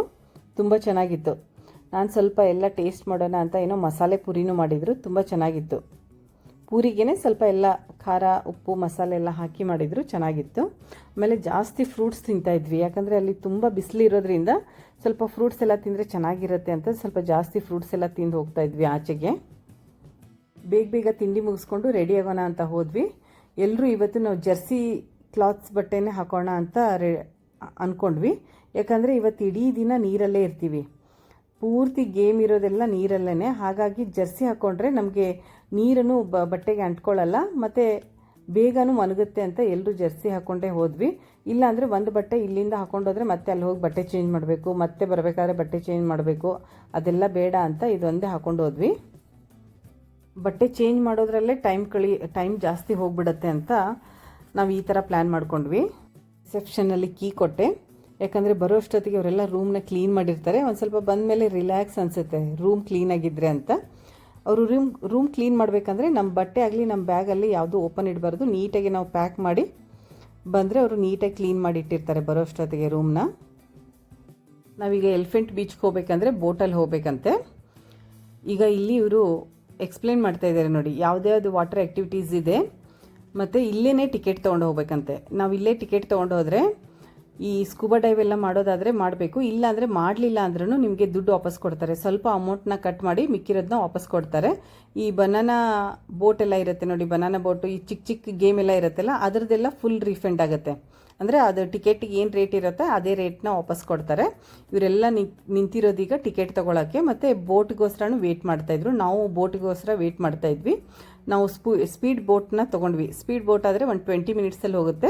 ತುಂಬ ಚೆನ್ನಾಗಿತ್ತು. ನಾನು ಸ್ವಲ್ಪ ಎಲ್ಲ ಟೇಸ್ಟ್ ಮಾಡೋಣ ಅಂತ ಏನೋ ಮಸಾಲೆ ಪೂರಿನೂ ಮಾಡಿದರು, ತುಂಬ ಚೆನ್ನಾಗಿತ್ತು. ಪೂರಿಗೇ ಸ್ವಲ್ಪ ಎಲ್ಲ ಖಾರ, ಉಪ್ಪು, ಮಸಾಲೆ ಎಲ್ಲ ಹಾಕಿ ಮಾಡಿದರು, ಚೆನ್ನಾಗಿತ್ತು. ಆಮೇಲೆ ಜಾಸ್ತಿ ಫ್ರೂಟ್ಸ್ ತಿಂತಾಯಿದ್ವಿ, ಯಾಕಂದರೆ ಅಲ್ಲಿ ತುಂಬ ಬಿಸಿಲಿರೋದ್ರಿಂದ ಸ್ವಲ್ಪ ಫ್ರೂಟ್ಸ್ ಎಲ್ಲ ತಿಂದರೆ ಚೆನ್ನಾಗಿರುತ್ತೆ ಅಂತ ಸ್ವಲ್ಪ ಜಾಸ್ತಿ ಫ್ರೂಟ್ಸ್ ಎಲ್ಲ ತಿಂದು ಹೋಗ್ತಾಯಿದ್ವಿ ಆಚೆಗೆ. ಬೇಗ ತಿಂಡಿ ಮುಗಿಸ್ಕೊಂಡು ರೆಡಿ ಆಗೋಣ ಅಂತ ಹೋದ್ವಿ. ಎಲ್ಲರೂ ಇವತ್ತು ನಾವು ಜರ್ಸಿ ಕ್ಲಾತ್ಸ್ ಬಟ್ಟೆನೇ ಹಾಕೋಣ ಅಂತ ಅಂದ್ಕೊಂಡ್ವಿ, ಯಾಕಂದರೆ ಇವತ್ತು ಇಡೀ ದಿನ ನೀರಲ್ಲೇ ಇರ್ತೀವಿ, ಪೂರ್ತಿ ಗೇಮ್ ಇರೋದೆಲ್ಲ ನೀರಲ್ಲೇ. ಹಾಗಾಗಿ ಜರ್ಸಿ ಹಾಕ್ಕೊಂಡ್ರೆ ನಮಗೆ ನೀರನ್ನು ಬಟ್ಟೆಗೆ ಅಂಟ್ಕೊಳ್ಳಲ್ಲ, ಮತ್ತು ಬೇಗನೂ ಒಣಗುತ್ತೆ ಅಂತ ಎಲ್ಲರೂ ಜರ್ಸಿ ಹಾಕ್ಕೊಂಡೇ ಹೋದ್ವಿ. ಇಲ್ಲಾಂದರೆ ಒಂದು ಬಟ್ಟೆ ಇಲ್ಲಿಂದ ಹಾಕ್ಕೊಂಡೋದ್ರೆ ಮತ್ತೆ ಅಲ್ಲಿ ಹೋಗಿ ಬಟ್ಟೆ ಚೇಂಜ್ ಮಾಡಬೇಕು, ಮತ್ತೆ ಬರಬೇಕಾದ್ರೆ ಬಟ್ಟೆ ಚೇಂಜ್ ಮಾಡಬೇಕು, ಅದೆಲ್ಲ ಬೇಡ ಅಂತ ಇದೊಂದೇ ಹಾಕ್ಕೊಂಡು ಹೋದ್ವಿ. ಬಟ್ಟೆ ಚೇಂಜ್ ಮಾಡೋದ್ರಲ್ಲೇ ಟೈಮ್ ಜಾಸ್ತಿ ಹೋಗ್ಬಿಡುತ್ತೆ ಅಂತ ನಾವು ಈ ಥರ ಪ್ಲ್ಯಾನ್ ಮಾಡ್ಕೊಂಡ್ವಿ. ರಿಸೆಪ್ಷನಲ್ಲಿ ಕೀ ಕೊಟ್ಟೆ, ಯಾಕಂದರೆ ಬರೋ ಅಷ್ಟೊತ್ತಿಗೆ ಅವರೆಲ್ಲ ರೂಮ್ನ ಕ್ಲೀನ್ ಮಾಡಿರ್ತಾರೆ, ಒಂದು ಸ್ವಲ್ಪ ಬಂದಮೇಲೆ ರಿಲ್ಯಾಕ್ಸ್ ಅನಿಸುತ್ತೆ ರೂಮ್ ಕ್ಲೀನಾಗಿದ್ದರೆ ಅಂತ. ಅವರು ರೂಮ್ ಕ್ಲೀನ್ ಮಾಡಬೇಕಂದ್ರೆ ನಮ್ಮ ಬಟ್ಟೆ ಆಗಲಿ ನಮ್ಮ ಬ್ಯಾಗಲ್ಲಿ ಯಾವುದೂ ಓಪನ್ ಇಡಬಾರ್ದು, ನೀಟಾಗಿ ನಾವು ಪ್ಯಾಕ್ ಮಾಡಿ ಬಂದರೆ ಅವರು ನೀಟಾಗಿ ಕ್ಲೀನ್ ಮಾಡಿ ಇಟ್ಟಿರ್ತಾರೆ ಬರೋ ಅಷ್ಟೊತ್ತಿಗೆ ರೂಮ್ನ. ನಾವೀಗ ಎಲಿಫೆಂಟ್ ಬೀಚ್ಗೆ ಹೋಗ್ಬೇಕಂದ್ರೆ ಬೋಟಲ್ಲಿ ಹೋಗ್ಬೇಕಂತೆ. ಈಗ ಇಲ್ಲಿ ಇವರು ಎಕ್ಸ್ಪ್ಲೇನ್ ಮಾಡ್ತಾ ಇದ್ದಾರೆ ನೋಡಿ, ಯಾವುದ್ಯಾವುದು ವಾಟರ್ ಆ್ಯಕ್ಟಿವಿಟೀಸ್ ಇದೆ, ಮತ್ತು ಇಲ್ಲೇ ಟಿಕೆಟ್ ತೊಗೊಂಡು ಹೋಗ್ಬೇಕಂತೆ. ನಾವು ಇಲ್ಲೇ ಟಿಕೆಟ್ ತೊಗೊಂಡು ಹೋದರೆ ಈ ಸ್ಕೂಬಾ ಡೈವ್ ಎಲ್ಲ ಮಾಡೋದಾದರೆ ಮಾಡಬೇಕು, ಇಲ್ಲಾಂದರೆ ಮಾಡಲಿಲ್ಲ ಅಂದ್ರೂ ನಿಮಗೆ ದುಡ್ಡು ವಾಪಸ್ ಕೊಡ್ತಾರೆ, ಸ್ವಲ್ಪ ಅಮೌಂಟ್ನ ಕಟ್ ಮಾಡಿ ಮಿಕ್ಕಿರೋದನ್ನ ವಾಪಸ್ ಕೊಡ್ತಾರೆ. ಈ ಬನಾನಾ ಬೋಟ್ ಎಲ್ಲ ಇರುತ್ತೆ ನೋಡಿ, ಬನಾನಾ ಬೋಟು, ಈ ಚಿಕ್ಕ ಗೇಮ್ ಎಲ್ಲ ಇರುತ್ತಲ್ಲ, ಅದರದ್ದೆಲ್ಲ ಫುಲ್ ರೀಫಂಡ್ ಆಗುತ್ತೆ. ಅಂದರೆ ಅದು ಟಿಕೆಟಿಗೆ ಏನು ರೇಟ್ ಇರುತ್ತೆ ಅದೇ ರೇಟ್ನ ವಾಪಸ್ ಕೊಡ್ತಾರೆ. ಇವರೆಲ್ಲ ನಿಂತಿರೋದೀಗ ಟಿಕೆಟ್ ತೊಗೊಳಕ್ಕೆ, ಮತ್ತು ಬೋಟ್ಗೋಸ್ಕರನೂ ವೇಟ್ ಮಾಡ್ತಾಯಿದ್ರು. ನಾವು ಬೋಟ್ಗೋಸ್ಕರ ವೇಟ್ ಮಾಡ್ತಾಯಿದ್ವಿ. ನಾವು ಸ್ಪೀಡ್ ಬೋಟ್ನ ತೊಗೊಂಡ್ವಿ. ಸ್ಪೀಡ್ ಬೋಟ್ ಆದರೆ ಒಂದು 20 ಮಿನಿಟ್ಸಲ್ಲಿ ಹೋಗುತ್ತೆ,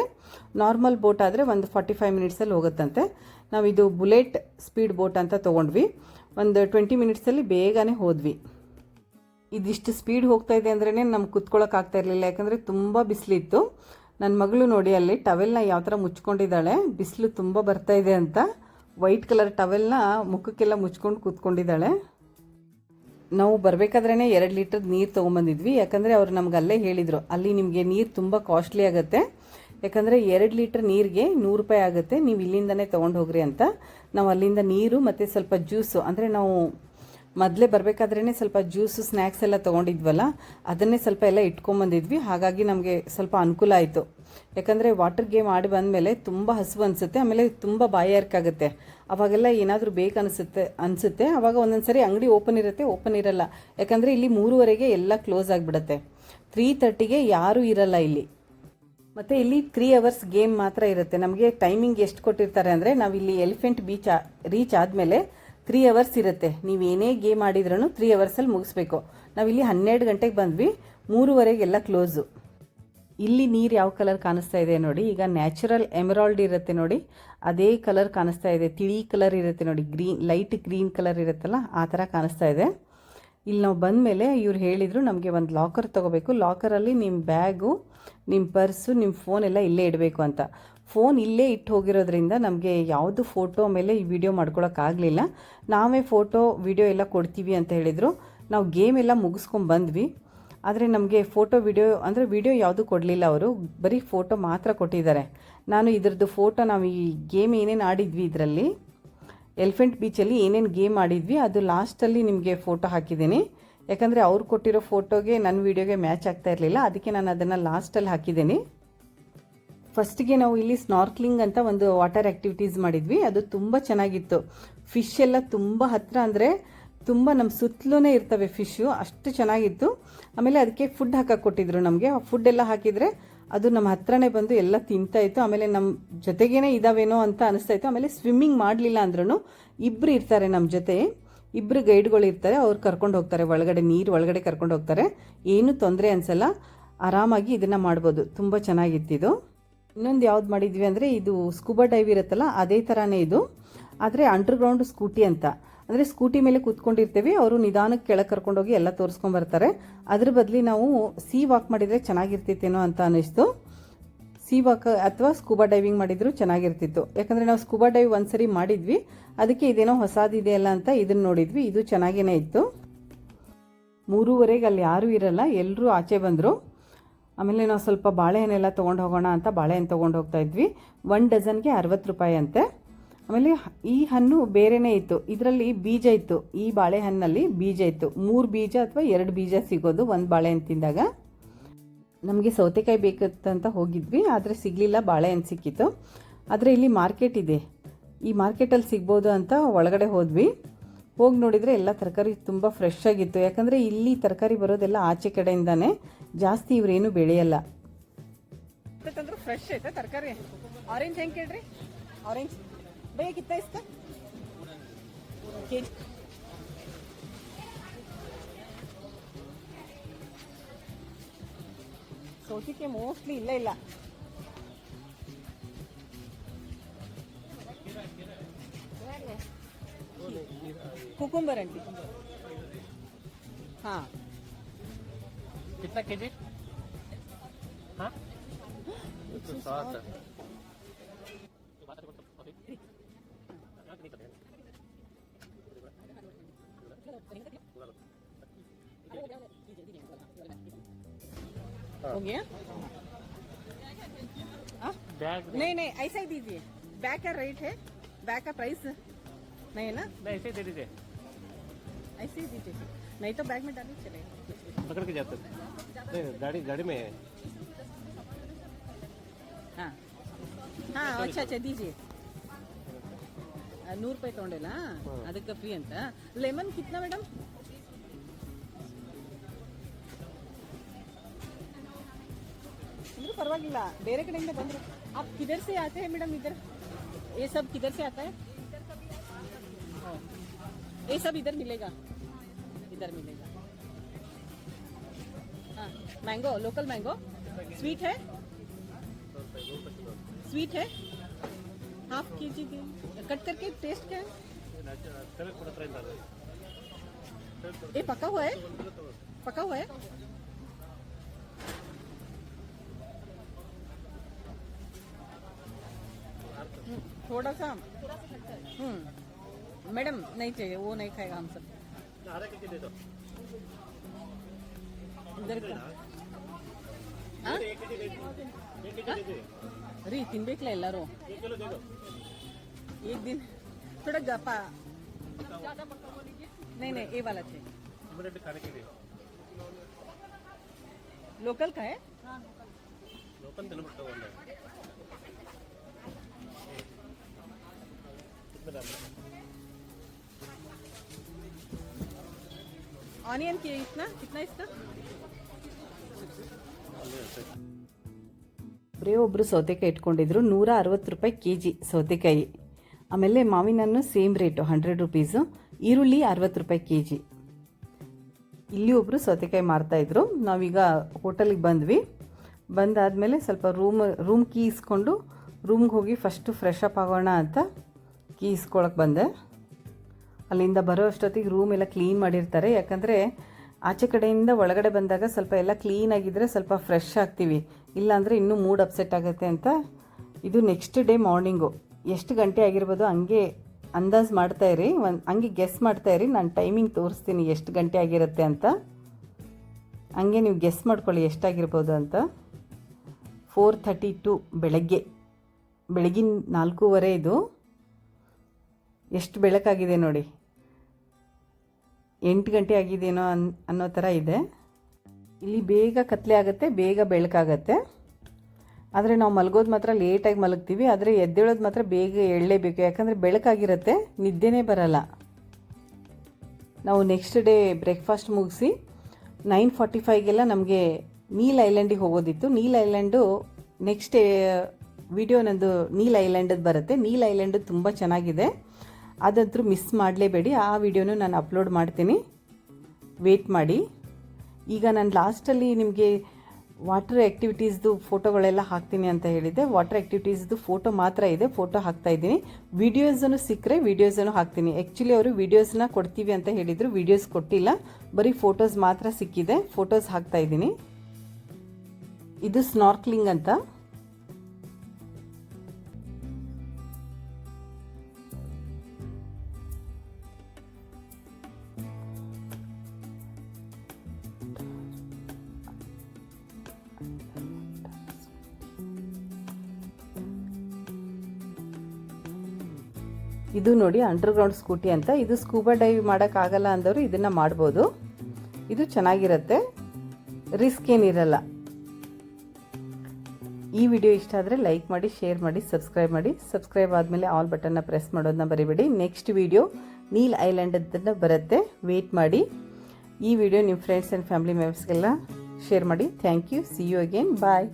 ನಾರ್ಮಲ್ ಬೋಟ್ ಆದರೆ ಒಂದು 45 ಮಿನಿಟ್ಸಲ್ಲಿ ಹೋಗುತ್ತಂತೆ. ನಾವಿದು ಬುಲೆಟ್ ಸ್ಪೀಡ್ ಬೋಟ್ ಅಂತ ತೊಗೊಂಡ್ವಿ, ಒಂದು 20 ಮಿನಿಟ್ಸಲ್ಲಿ ಬೇಗನೆ ಹೋದ್ವಿ. ಇದಿಷ್ಟು ಸ್ಪೀಡ್ ಹೋಗ್ತಾ ಇದೆ ಅಂದ್ರೇ ನಮ್ಗೆ ಕುತ್ಕೊಳ್ಳೋಕ್ಕಾಗ್ತಾ ಇರಲಿಲ್ಲ, ಯಾಕಂದರೆ ತುಂಬ ಬಿಸಿಲಿತ್ತು. ನನ್ನ ಮಗಳು ನೋಡಿ ಅಲ್ಲಿ ಟವೆಲ್ನ ಯಾವ ಥರ ಮುಚ್ಕೊಂಡಿದ್ದಾಳೆ, ಬಿಸಿಲು ತುಂಬ ಬರ್ತಾ ಇದೆ ಅಂತ ವೈಟ್ ಕಲರ್ ಟವೆಲ್ನ ಮುಖಕ್ಕೆಲ್ಲ ಮುಚ್ಕೊಂಡು ಕೂತ್ಕೊಂಡಿದ್ದಾಳೆ. ನಾವು ಬರಬೇಕಾದ್ರೇ 2 ಲೀಟರ್ ನೀರು ತೊಗೊಂಬಂದಿದ್ವಿ, ಯಾಕಂದರೆ ಅವ್ರು ನಮ್ಗೆ ಅಲ್ಲೇ ಹೇಳಿದರು, ಅಲ್ಲಿ ನಿಮಗೆ ನೀರು ತುಂಬ ಕಾಸ್ಟ್ಲಿ ಆಗುತ್ತೆ, ಯಾಕಂದರೆ 2 ಲೀಟರ್ ನೀರಿಗೆ 100 ರೂಪಾಯಿ ಆಗುತ್ತೆ, ನೀವು ಇಲ್ಲಿಂದನೇ ತೊಗೊಂಡು ಹೋಗ್ರಿ ಅಂತ. ನಾವು ಅಲ್ಲಿಂದ ನೀರು ಮತ್ತು ಸ್ವಲ್ಪ ಜ್ಯೂಸು, ಅಂದರೆ ನಾವು ಮೊದಲೇ ಬರಬೇಕಾದ್ರೇ ಸ್ವಲ್ಪ ಜ್ಯೂಸು ಸ್ನ್ಯಾಕ್ಸ್ ಎಲ್ಲ ತೊಗೊಂಡಿದ್ವಲ್ಲ, ಅದನ್ನೇ ಸ್ವಲ್ಪ ಎಲ್ಲ ಇಟ್ಕೊಂಬಂದಿದ್ವಿ. ಹಾಗಾಗಿ ನಮಗೆ ಸ್ವಲ್ಪ ಅನುಕೂಲ ಆಯಿತು, ಯಾಕಂದರೆ ವಾಟರ್ ಗೇಮ್ ಆಡಿ ಬಂದಮೇಲೆ ತುಂಬ ಹಸಿವು ಅನಿಸುತ್ತೆ, ಆಮೇಲೆ ತುಂಬ ಬಾಯಾರಿಕಾಗುತ್ತೆ. ಅವಾಗೆಲ್ಲ ಏನಾದರೂ ಬೇಕು ಅನಿಸುತ್ತೆ. ಆವಾಗ ಒಂದೊಂದು ಸರಿ ಅಂಗಡಿ ಓಪನ್ ಇರುತ್ತೆ, ಓಪನ್ ಇರಲ್ಲ, ಯಾಕಂದರೆ ಇಲ್ಲಿ 3:30ಗೆ ಎಲ್ಲ ಕ್ಲೋಸ್ ಆಗಿಬಿಡುತ್ತೆ, 3:30ಗೆ ಯಾರೂ ಇರಲ್ಲ ಇಲ್ಲಿ. ಮತ್ತು ಇಲ್ಲಿ 3 hours ಗೇಮ್ ಮಾತ್ರ ಇರುತ್ತೆ. ನಮಗೆ ಟೈಮಿಂಗ್ ಎಷ್ಟು ಕೊಟ್ಟಿರ್ತಾರೆ ಅಂದರೆ, ನಾವಿಲ್ಲಿ ಎಲಿಫೆಂಟ್ ಬೀಚ್ ರೀಚ್ ಆದಮೇಲೆ 3 ಅವರ್ಸ್ ಇರುತ್ತೆ. ನೀವು ಏನೇ ಗೇಮ್ ಆಡಿದ್ರೂ 3 ಅವರ್ಸಲ್ಲಿ ಮುಗಿಸ್ಬೇಕು. ನಾವಿಲ್ಲಿ 12 ಗಂಟೆಗೆ ಬಂದ್ವಿ, 3ವರೆಗೆಲ್ಲ ಕ್ಲೋಸು. ಇಲ್ಲಿ ನೀರು ಯಾವ ಕಲರ್ ಕಾಣಿಸ್ತಾ ಇದೆ ನೋಡಿ, ಈಗ ನ್ಯಾಚುರಲ್ ಎಮರಾಲ್ಡ್ ಇರುತ್ತೆ ನೋಡಿ, ಅದೇ ಕಲರ್ ಕಾಣಿಸ್ತಾ ಇದೆ. ತಿಳಿ ಕಲರ್ ಇರುತ್ತೆ ನೋಡಿ, ಲೈಟ್ ಗ್ರೀನ್ ಕಲರ್ ಇರುತ್ತಲ್ಲ, ಆ ಥರ ಕಾಣಿಸ್ತಾ ಇದೆ. ಇಲ್ಲಿ ನಾವು ಬಂದಮೇಲೆ ಇವ್ರು ಹೇಳಿದರು ನಮಗೆ ಒಂದು ಲಾಕರ್ ತೊಗೋಬೇಕು, ಲಾಕರಲ್ಲಿ ನಿಮ್ಮ ಬ್ಯಾಗು, ನಿಮ್ಮ ಪರ್ಸು, ನಿಮ್ಮ ಫೋನ್ ಎಲ್ಲ ಇಲ್ಲೇ ಇಡಬೇಕು ಅಂತ. ಫೋನ್ ಇಲ್ಲೇ ಇಟ್ಟು ಹೋಗಿರೋದ್ರಿಂದ ನಮಗೆ ಯಾವುದು ಫೋಟೋ ಮೇಲೆ ಈ ವಿಡಿಯೋ ಮಾಡ್ಕೊಳಕ್ಕಾಗಲಿಲ್ಲ. ನಾವೇ ಫೋಟೋ ವಿಡಿಯೋ ಎಲ್ಲ ಕೊಡ್ತೀವಿ ಅಂತ ಹೇಳಿದರು. ನಾವು ಗೇಮ್ ಎಲ್ಲ ಮುಗಿಸ್ಕೊಂಡು ಬಂದ್ವಿ, ಆದರೆ ನಮಗೆ ಫೋಟೋ ವಿಡಿಯೋ ಯಾವುದೂ ಕೊಡಲಿಲ್ಲ. ಅವರು ಬರೀ ಫೋಟೋ ಮಾತ್ರ ಕೊಟ್ಟಿದ್ದಾರೆ. ನಾನು ಇದ್ರದ್ದು ಫೋಟೋ, ನಾವು ಈ ಗೇಮ್ ಏನೇನು ಆಡಿದ್ವಿ ಇದರಲ್ಲಿ ಎಲಿಫೆಂಟ್ ಬೀಚಲ್ಲಿ ಏನೇನು ಗೇಮ್ ಆಡಿದ್ವಿ ಅದು ಲಾಸ್ಟಲ್ಲಿ ನಿಮಗೆ ಫೋಟೋ ಹಾಕಿದ್ದೀನಿ. ಯಾಕಂದರೆ ಅವ್ರು ಕೊಟ್ಟಿರೋ ಫೋಟೋಗೆ ನನ್ನ ವೀಡಿಯೋಗೆ ಮ್ಯಾಚ್ ಆಗ್ತಾ ಇರಲಿಲ್ಲ, ಅದಕ್ಕೆ ನಾನು ಅದನ್ನು ಲಾಸ್ಟಲ್ಲಿ ಹಾಕಿದ್ದೀನಿ. ಫಸ್ಟಿಗೆ ನಾವು ಇಲ್ಲಿ ಸ್ನಾರ್ಕ್ಲಿಂಗ್ ಅಂತ ಒಂದು ವಾಟರ್ ಆ್ಯಕ್ಟಿವಿಟೀಸ್ ಮಾಡಿದ್ವಿ, ಅದು ತುಂಬ ಚೆನ್ನಾಗಿತ್ತು. ಫಿಶ್ ಎಲ್ಲ ತುಂಬ ಹತ್ತಿರ, ಅಂದರೆ ತುಂಬ ನಮ್ಮ ಸುತ್ತಲೂ ಇರ್ತವೆ ಫಿಶ್ಶು, ಅಷ್ಟು ಚೆನ್ನಾಗಿತ್ತು. ಆಮೇಲೆ ಅದಕ್ಕೆ ಫುಡ್ ಹಾಕಕ್ಕೆ ಕೊಟ್ಟಿದ್ರು ನಮಗೆ. ಆ ಫುಡ್ ಎಲ್ಲ ಹಾಕಿದರೆ ಅದು ನಮ್ಮ ಹತ್ರನೇ ಬಂದು ಎಲ್ಲ ತಿಂತಾಯಿತ್ತು. ಆಮೇಲೆ ನಮ್ಮ ಜೊತೆಗೇ ಇದ್ದಾವೇನೋ ಅಂತ ಅನಿಸ್ತಾಯಿತ್ತು. ಆಮೇಲೆ ಸ್ವಿಮ್ಮಿಂಗ್ ಮಾಡಲಿಲ್ಲ ಅಂದ್ರೂ ಇಬ್ಬರು ಇರ್ತಾರೆ ನಮ್ಮ ಜೊತೆ, ಇಬ್ಬರು ಗೈಡ್ಗಳು ಇರ್ತಾರೆ, ಅವ್ರು ಕರ್ಕೊಂಡು ಹೋಗ್ತಾರೆ ಒಳಗಡೆ, ನೀರು ಒಳಗಡೆ ಕರ್ಕೊಂಡು ಹೋಗ್ತಾರೆ. ಏನೂ ತೊಂದರೆ ಅನಿಸಲ್ಲ, ಆರಾಮಾಗಿ ಇದನ್ನು ಮಾಡ್ಬೋದು. ತುಂಬ ಚೆನ್ನಾಗಿತ್ತಿದು. ಇನ್ನೊಂದು ಯಾವ್ದು ಮಾಡಿದ್ವಿ ಅಂದರೆ ಇದು ಸ್ಕೂಬಾ ಡೈವ್ ಇರುತ್ತಲ್ಲ, ಅದೇ ಥರನೇ ಇದು, ಆದರೆ ಅಂಡರ್ಗ್ರೌಂಡ್ ಸ್ಕೂಟಿ ಅಂತ. ಅಂದರೆ ಸ್ಕೂಟಿ ಮೇಲೆ ಕೂತ್ಕೊಂಡಿರ್ತೀವಿ, ಅವರು ನಿಧಾನಕ್ಕೆ ಕೆಳಗೆ ಕರ್ಕೊಂಡೋಗಿ ಎಲ್ಲ ತೋರಿಸ್ಕೊಂಬರ್ತಾರೆ. ಅದ್ರ ಬದಲಿ ನಾವು ಸೀ ವಾಕ್ ಮಾಡಿದರೆ ಚೆನ್ನಾಗಿರ್ತಿತ್ತೇನೋ ಅಂತ ಅನ್ನಿಸ್ತು. ಸೀ ವಾಕ್ ಅಥವಾ ಸ್ಕೂಬಾ ಡೈವಿಂಗ್ ಮಾಡಿದರೂ ಚೆನ್ನಾಗಿರ್ತಿತ್ತು. ಯಾಕಂದರೆ ನಾವು ಸ್ಕೂಬಾ ಡೈವ್ ಒಂದ್ಸರಿ ಮಾಡಿದ್ವಿ, ಅದಕ್ಕೆ ಇದೇನೋ ಹೊಸದಿದೆಯಲ್ಲ ಅಂತ ಇದನ್ನು ನೋಡಿದ್ವಿ. ಇದು ಚೆನ್ನಾಗೇ ಇತ್ತು. 3:30 ಅಲ್ಲಿ ಯಾರೂ ಇರಲ್ಲ, ಎಲ್ಲರೂ ಆಚೆ ಬಂದರು. ಆಮೇಲೆ ನಾವು ಸ್ವಲ್ಪ ಬಾಳೆಹಣ್ಣೆಲ್ಲ ತೊಗೊಂಡು ಹೋಗೋಣ ಅಂತ ಬಾಳೆಹಣ್ಣು ತೊಗೊಂಡು ಹೋಗ್ತಾ ಇದ್ವಿ. 1 ಡಜನ್ಗೆ 60 ರೂಪಾಯಿ ಅಂತೆ. ಆಮೇಲೆ ಈ ಹಣ್ಣು ಬೇರೆನೇ ಇತ್ತು, ಇದರಲ್ಲಿ ಬೀಜ ಇತ್ತು. ಈ ಬಾಳೆಹಣ್ಣಲ್ಲಿ ಬೀಜ ಇತ್ತು, 3 ಬೀಜ ಅಥವಾ 2 ಬೀಜ ಸಿಗೋದು ಒಂದು ಬಾಳೆಹಣ್ಣು ತಿಂದಾಗ. ನಮಗೆ ಸೌತೆಕಾಯಿ ಬೇಕಂತ ಹೋಗಿದ್ವಿ, ಆದರೆ ಸಿಗಲಿಲ್ಲ, ಬಾಳೆಹಣ್ಣು ಸಿಕ್ಕಿತ್ತು. ಆದರೆ ಇಲ್ಲಿ ಮಾರ್ಕೆಟ್ ಇದೆ, ಈ ಮಾರ್ಕೆಟಲ್ಲಿ ಸಿಗ್ಬೋದು ಅಂತ ಒಳಗಡೆ ಹೋದ್ವಿ. ಹೋಗಿ ನೋಡಿದರೆ ಎಲ್ಲ ತರಕಾರಿ ತುಂಬ ಫ್ರೆಶ್ ಆಗಿತ್ತು. ಯಾಕಂದರೆ ಇಲ್ಲಿ ತರಕಾರಿ ಬರೋದೆಲ್ಲ ಆಚೆ ಕಡೆಯಿಂದಾನೆ, ಜಾಸ್ತಿ ಇವರೇನು ಬೆಳೆಯಲ್ಲ. ಫ್ರೆಶ್ ಐತೆ ತರಕಾರಿ. ಆರೆಂಜ್ ಹೆಂಗೆ ಕೇಳ್ರಿ? ಆರೆಂಜ್ ಭಯ ಕಿತ್ತಾ ಇಸ್ತಾ ಕೆಜಿ. ಸೌತಿಗೆ ಮೋಸ್ಟ್ಲಿ ಇಲ್ಲ. कुकुम्बर आंटी, हाँ कितना केजी? हाँ हो गया? बैग नहीं ऐसा ही दीजिए. बैग का रेट है, बैग का प्राइस नहीं है ना? नहीं ऐसे ही दे दीजिए, ऐसे ही दीजिए, नहीं तो बैग में डालिए चलेगा. पकड़ के जाते नहीं, गाड़ी में है. हाँ हाँ अच्छा दीजिए. 100 ರೂಪಾಯಿ ತೊಗೊಂಡಿಲ್ಲ, ಅದಕ್ಕೆ ಫ್ರೀ ಅಂತ. ಲೆಮನ್ ಕಿತ್ನಾ ಮೇಡಮ್? ಅಂದ್ರೆ ಪರವಾಗಿಲ್ಲ, ಬೇರೆ ಕಡೆಯಿಂದ ಬಂದ್ರು. आप किधर से आते हैं मैडम? इधर ये सब किधर से आता है? ये सब इधर मिलेगा, इधर मिलेगा. हाँ मैंगो, लोकल मैंगो स्वीट है, स्वीट है. हाफ केजी कट करके. टेस्ट क्या है? ये पका हुआ है, पका हुआ है. थोड़ा सा मैडम नहीं चाहिए, वो नहीं खाएगा हम सब. इधर ರೀ ತಿನ್ಬೇಕಲ್ಲ ಎಲ್ಲರೂ. एक दिन थोड़ा गपा नहीं ये वाला चाहिए. खाने के लिए लोकल का है. लोकल देना पड़ता है. ऑनियन की कितना इसका? ಒಬ್ಬರೇ ಒಬ್ಬರು ಸೌತೆಕಾಯಿ ಇಟ್ಕೊಂಡಿದ್ರು. 160 ರೂಪಾಯಿ ಕೆಜಿ ಸೌತೆಕಾಯಿ. ಆಮೇಲೆ ಮಾವಿನ ಹಣ್ಣು ಸೇಮ್ ರೇಟು 100 ರುಪೀಸು. ಈರುಳ್ಳಿ 60 ರೂಪಾಯಿ kg. ಇಲ್ಲಿ ಒಬ್ಬರು ಸೌತೆಕಾಯಿ ಮಾರ್ತಾಯಿದ್ರು. ನಾವೀಗ ಹೋಟೆಲಿಗೆ ಬಂದ್ವಿ. ಬಂದಾದಮೇಲೆ ಸ್ವಲ್ಪ ರೂಮ್ ಕೀ ಇಸ್ಕೊಂಡು ರೂಮ್ಗೆ ಹೋಗಿ ಫಸ್ಟು ಫ್ರೆಶ್ ಅಪ್ ಆಗೋಣ ಅಂತ ಕೀ ಇಸ್ಕೊಳಕ್ಕೆ ಬಂದೆ. ಅಲ್ಲಿಂದ ಬರೋ ಅಷ್ಟೊತ್ತಿಗೆ ರೂಮ್ ಎಲ್ಲ ಕ್ಲೀನ್ ಮಾಡಿರ್ತಾರೆ. ಯಾಕಂದರೆ ಆಚೆ ಕಡೆಯಿಂದ ಒಳಗಡೆ ಬಂದಾಗ ಸ್ವಲ್ಪ ಎಲ್ಲ ಕ್ಲೀನಾಗಿದ್ದರೆ ಸ್ವಲ್ಪ ಫ್ರೆಶ್ ಆಗ್ತೀವಿ, ಇಲ್ಲಾಂದರೆ ಇನ್ನೂ ಮೂಡ್ ಅಪ್ಸೆಟ್ ಆಗುತ್ತೆ ಅಂತ. ಇದು ನೆಕ್ಸ್ಟ್ ಡೇ ಮಾರ್ನಿಂಗು. ಎಷ್ಟು ಗಂಟೆ ಆಗಿರ್ಬೋದು ಹಂಗೆ ಅಂದಾಜು ಮಾಡ್ತಾಯಿರಿ, ಹಂಗೆ ಗೆಸ್ ಮಾಡ್ತಾಯಿರಿ. ನಾನು ಟೈಮಿಂಗ್ ತೋರಿಸ್ತೀನಿ ಎಷ್ಟು ಗಂಟೆ ಆಗಿರುತ್ತೆ ಅಂತ. ಹಂಗೆ ನೀವು ಗೆಸ್ ಮಾಡ್ಕೊಳ್ಳಿ ಎಷ್ಟಾಗಿರ್ಬೋದು ಅಂತ. 4:32 ಬೆಳಗಿನ 4:15 ಇದು. ಎಷ್ಟು ಬೆಳಕಾಗಿದೆ ನೋಡಿ. 8 ಗಂಟೆ ಆಗಿದೆಯೇನೋ ಅನ್ನೋ ಥರ ಇದೆ. ಇಲ್ಲಿ ಬೇಗ ಕತ್ಲೆ ಆಗುತ್ತೆ, ಬೇಗ ಬೆಳಕಾಗತ್ತೆ. ಆದರೆ ನಾವು ಮಲಗೋದು ಮಾತ್ರ ಲೇಟಾಗಿ ಮಲಗ್ತೀವಿ. ಆದರೆ ಎದ್ದೇಳೋದು ಮಾತ್ರ ಬೇಗ ಎಳ್ಳಲೇಬೇಕು, ಯಾಕಂದರೆ ಬೆಳಕಾಗಿರುತ್ತೆ, ನಿದ್ದೆನೇ ಬರಲ್ಲ. ನಾವು ನೆಕ್ಸ್ಟ್ ಡೇ ಬ್ರೇಕ್ಫಾಸ್ಟ್ ಮುಗಿಸಿ 9:45ಗೆಲ್ಲ ನಮಗೆ ನೀಲ್ ಐಲ್ಯಾಂಡಿಗೆ ಹೋಗೋದಿತ್ತು. ನೀಲ್ ಐಲ್ಯಾಂಡು ನೆಕ್ಸ್ಟ್ ವಿಡಿಯೋ ನಂದು ನೀಲ್ ಐಲ್ಯಾಂಡದ್ದು ಬರುತ್ತೆ. ನೀಲ್ ಐಲ್ಯಾಂಡು ತುಂಬ ಚೆನ್ನಾಗಿದೆ, ಅದಂತೂ ಮಿಸ್ ಮಾಡಲೇಬೇಡಿ. ಆ ವಿಡಿಯೋನು ನಾನು ಅಪ್ಲೋಡ್ ಮಾಡ್ತೀನಿ, ವೇಟ್ ಮಾಡಿ. ಈಗ ನಾನು ಲಾಸ್ಟಲ್ಲಿ ನಿಮಗೆ ವಾಟರ್ ಆ್ಯಕ್ಟಿವಿಟೀಸ್ದು ಫೋಟೋಗಳೆಲ್ಲ ಹಾಕ್ತೀನಿ ಅಂತ ಹೇಳಿದ್ದೆ. ವಾಟರ್ ಆ್ಯಕ್ಟಿವಿಟೀಸ್ದು ಫೋಟೋ ಮಾತ್ರ ಇದೆ, ಫೋಟೋ ಹಾಕ್ತಾಯಿದ್ದೀನಿ. ವೀಡಿಯೋಸನ್ನು ಸಿಕ್ಕರೆ ವೀಡಿಯೋಸನ್ನು ಹಾಕ್ತೀನಿ. ಆ್ಯಕ್ಚುಲಿ ಅವರು ವೀಡಿಯೋಸ್ನ ಕೊಡ್ತೀವಿ ಅಂತ ಹೇಳಿದರು, ವೀಡಿಯೋಸ್ ಕೊಟ್ಟಿಲ್ಲ, ಬರೀ ಫೋಟೋಸ್ ಮಾತ್ರ ಸಿಕ್ಕಿದೆ. ಫೋಟೋಸ್ ಹಾಕ್ತಾಯಿದ್ದೀನಿ. ಇದು ಸ್ನಾರ್ಕ್ಲಿಂಗ್ ಅಂತ. ಇದು ನೋಡಿ ಅಂಡರ್ಗ್ರೌಂಡ್ ಸ್ಕೂಟಿ ಅಂತ. ಇದು ಸ್ಕೂಬಾ ಡೈವ್ ಮಾಡೋಕ್ಕಾಗಲ್ಲ ಅಂದವರು ಇದನ್ನು ಮಾಡ್ಬೋದು. ಇದು ಚೆನ್ನಾಗಿರುತ್ತೆ, ರಿಸ್ಕ್ ಏನಿರಲ್ಲ. ಈ ವಿಡಿಯೋ ಇಷ್ಟ ಆದರೆ ಲೈಕ್ ಮಾಡಿ, ಶೇರ್ ಮಾಡಿ, ಸಬ್ಸ್ಕ್ರೈಬ್ ಮಾಡಿ. ಸಬ್ಸ್ಕ್ರೈಬ್ ಆದಮೇಲೆ ಆಲ್ ಬಟನ್ನ ಪ್ರೆಸ್ ಮಾಡೋದನ್ನ ಬರಿಬೇಡಿ. ನೆಕ್ಸ್ಟ್ ವಿಡಿಯೋ ನೀಲ್ ಐಲ್ಯಾಂಡನ್ನು ಬರುತ್ತೆ, ವೇಟ್ ಮಾಡಿ. ಈ ವಿಡಿಯೋ ನಿಮ್ಮ ಫ್ರೆಂಡ್ಸ್ ಆ್ಯಂಡ್ ಫ್ಯಾಮಿಲಿ ಮೆಂಬರ್ಸ್ಗೆಲ್ಲ ಶೇರ್ ಮಾಡಿ. Thank you. See you again. Bye.